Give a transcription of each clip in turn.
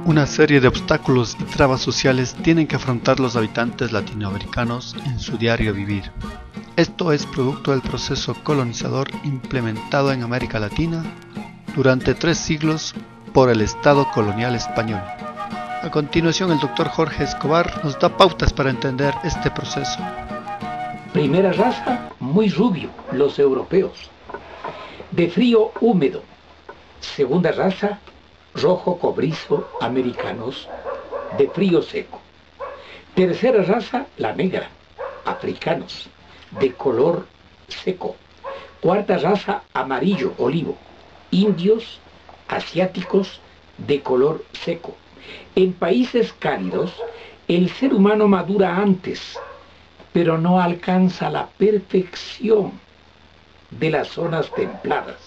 Una serie de obstáculos y trabas sociales tienen que afrontar los habitantes latinoamericanos en su diario vivir. Esto es producto del proceso colonizador implementado en América Latina durante 3 siglos por el Estado colonial español. A continuación, el Dr. Jorge Escobar nos da pautas para entender este proceso. Primera raza, muy rubio, los europeos. De frío húmedo. Segunda raza, rojo cobrizo, americanos, de frío seco. Tercera raza, la negra, africanos, de color seco. Cuarta raza, amarillo, olivo, indios, asiáticos, de color seco. En países cálidos, el ser humano madura antes, pero no alcanza la perfección de las zonas templadas.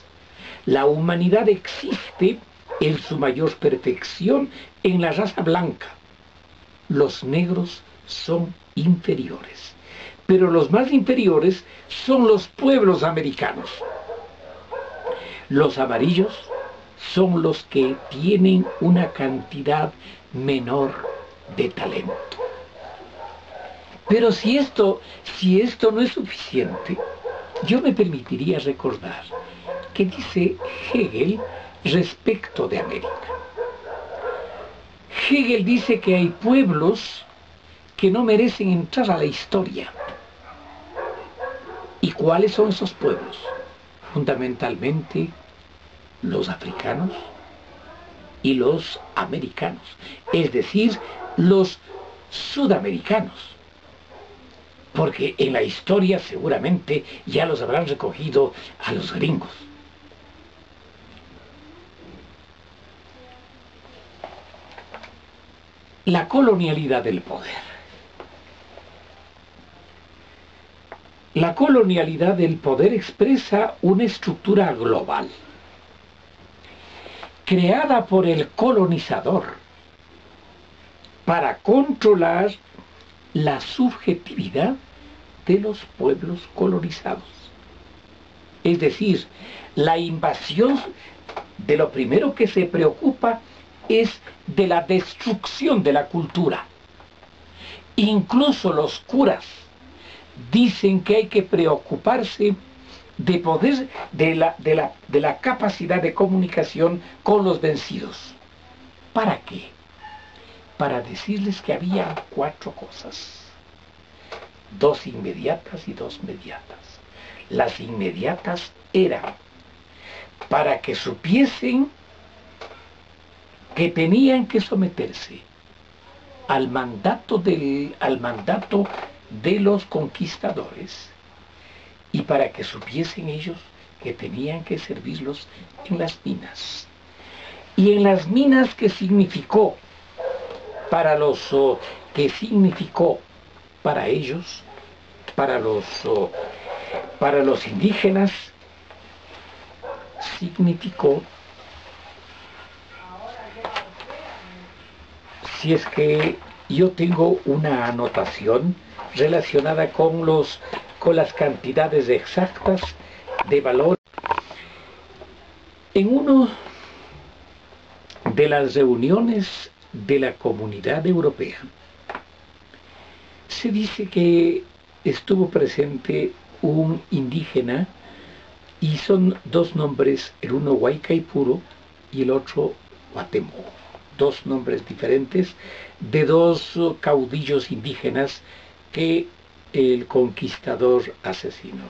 La humanidad existe en su mayor perfección en la raza blanca. Los negros son inferiores, pero los más inferiores son los pueblos americanos. Los amarillos son los que tienen una cantidad menor de talento. Pero si esto no es suficiente, yo me permitiría recordar que dice Hegel respecto de América. Hegel dice que hay pueblos que no merecen entrar a la historia. ¿Y cuáles son esos pueblos? Fundamentalmente los africanos y los americanos, es decir, los sudamericanos. Porque en la historia seguramente ya los habrán recogido a los gringos. La colonialidad del poder. La colonialidad del poder expresa una estructura global, creada por el colonizador para controlar la subjetividad de los pueblos colonizados. Es decir, la invasión de lo primero que se preocupa es de la destrucción de la cultura. Incluso los curas dicen que hay que preocuparse de poder, de la capacidad de comunicación con los vencidos. ¿Para qué? Para decirles que había 4 cosas. 2 inmediatas y 2 mediatas. Las inmediatas eran para que supiesen que tenían que someterse al mandato de los conquistadores, y para que supiesen ellos que tenían que servirlos en las minas. Y en las minas, ¿qué significó para ellos, para los indígenas? Significó, si es que yo tengo una anotación relacionada con las cantidades exactas de valor. En una de las reuniones de la Comunidad Europea, se dice que estuvo presente un indígena, y son 2 nombres, el uno Guaycaipuro y el otro Guatemó, 2 nombres diferentes de 2 caudillos indígenas que el conquistador asesinó.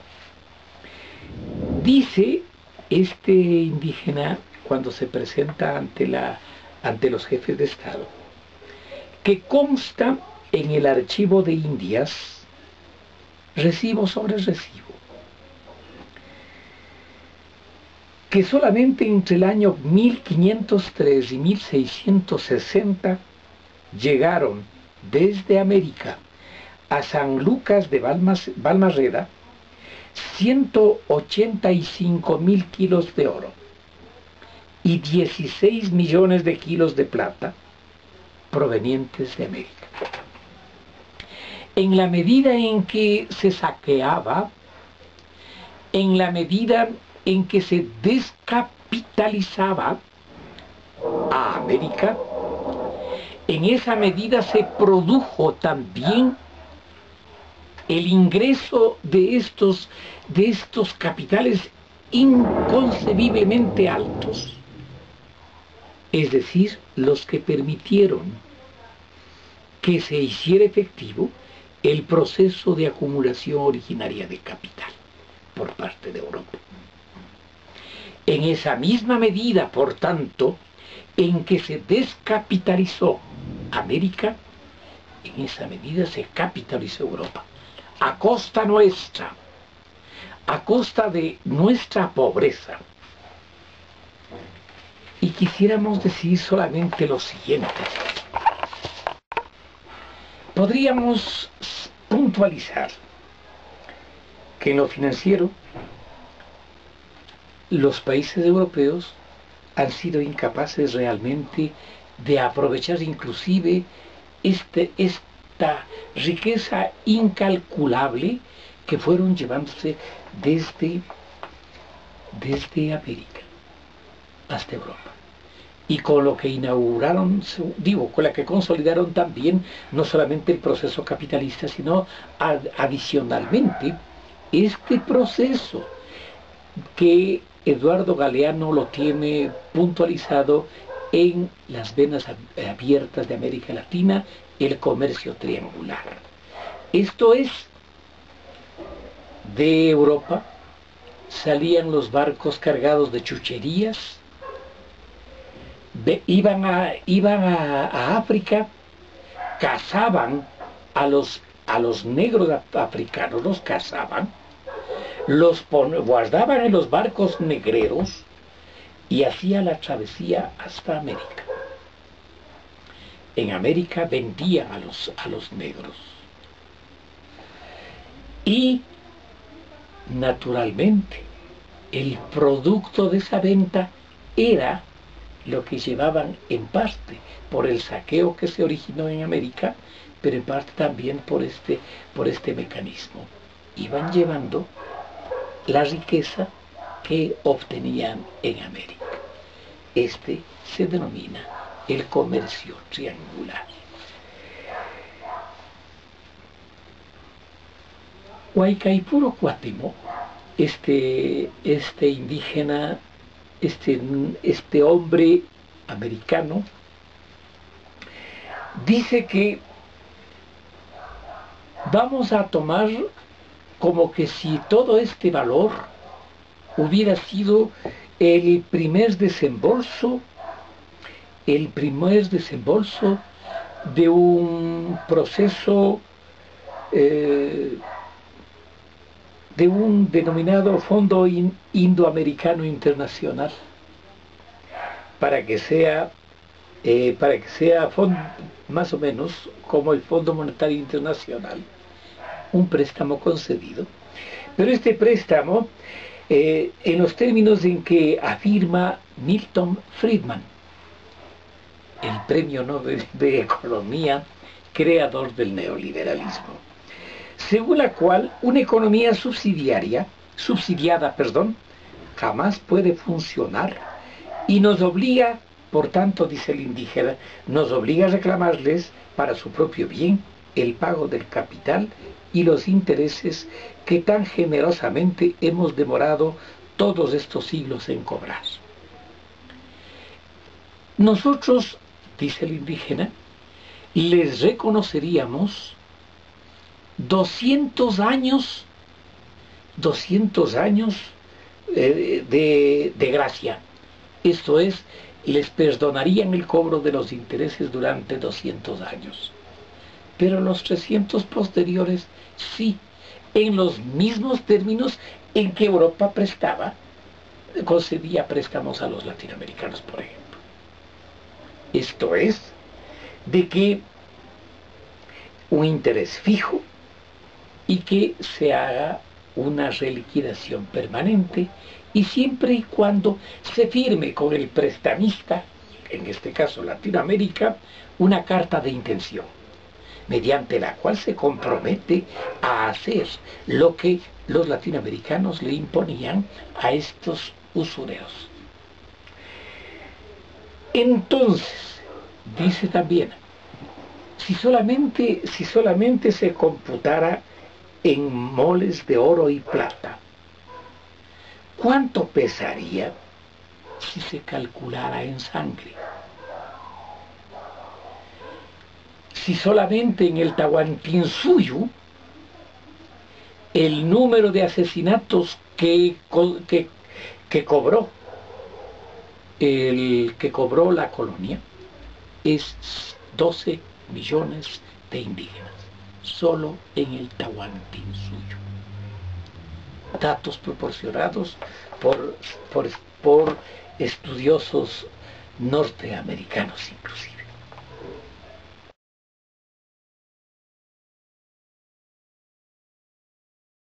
Dice este indígena, cuando se presenta ante los jefes de Estado, que consta en el archivo de Indias recibo sobre recibo, que solamente entre el año 1503 y 1660 llegaron desde América a San Lucas de Balmaseda 185.000 kilos de oro y 16 millones de kilos de plata provenientes de América. En la medida en que se saqueaba, en la medida en que se descapitalizaba a América, En esa medida se produjo también el ingreso de estos capitales inconcebiblemente altos, es decir, los que permitieron que se hiciera efectivo el proceso de acumulación originaria de capital por parte de Europa. En esa misma medida, por tanto, en que se descapitalizó América, en esa medida se capitalizó Europa, a costa nuestra, a costa de nuestra pobreza. Y quisiéramos decir solamente lo siguiente. Podríamos puntualizar que en lo financiero los países europeos han sido incapaces realmente de aprovechar inclusive esta riqueza incalculable que fueron llevándose desde América hasta Europa. Y con lo que inauguraron, con la que consolidaron también no solamente el proceso capitalista, sino adicionalmente este proceso que Eduardo Galeano lo tiene puntualizado en las venas abiertas de América Latina, el comercio triangular. Esto es, de Europa salían los barcos cargados de chucherías, iban a África, cazaban a los negros africanos, los cazaban, guardaban en los barcos negreros y hacía la travesía hasta América. En América vendían a los negros. Y, naturalmente, el producto de esa venta era lo que llevaban en parte por el saqueo que se originó en América, pero en parte también por este mecanismo. Iban llevando la riqueza que obtenían en América. Este se denomina el comercio triangular. Huaycaipuro Cuauhtémoc, este indígena, este hombre americano, dice que vamos a tomar como que si todo este valor hubiera sido el primer desembolso de un proceso de un denominado Fondo Indoamericano Internacional, para que sea más o menos como el Fondo Monetario Internacional, un préstamo concedido. Pero este préstamo, en los términos en que afirma Milton Friedman, el premio Nobel de Economía, creador del neoliberalismo, según la cual una economía subsidiada, jamás puede funcionar y nos obliga, por tanto, dice el indígena, nos obliga a reclamarles para su propio bien el pago del capital y los intereses que tan generosamente hemos demorado todos estos siglos en cobrar. Nosotros, dice el indígena, les reconoceríamos 200 años de gracia. Esto es, les perdonarían el cobro de los intereses durante 200 años. Pero los 300 posteriores, sí, en los mismos términos en que Europa concedía préstamos a los latinoamericanos, por ejemplo. Esto es, de que un interés fijo y que se haga una reliquidación permanente, y siempre y cuando se firme con el prestamista, en este caso Latinoamérica, una carta de intención, mediante la cual se compromete a hacer lo que los latinoamericanos le imponían a estos usureros. Entonces, dice también, Si solamente se computara en moles de oro y plata, ¿cuánto pesaría si se calculara en sangre? Si solamente en el Tahuantinsuyo el número de asesinatos que cobró la colonia es 12 millones de indígenas, solo en el Tahuantinsuyo. Datos proporcionados por estudiosos norteamericanos inclusive.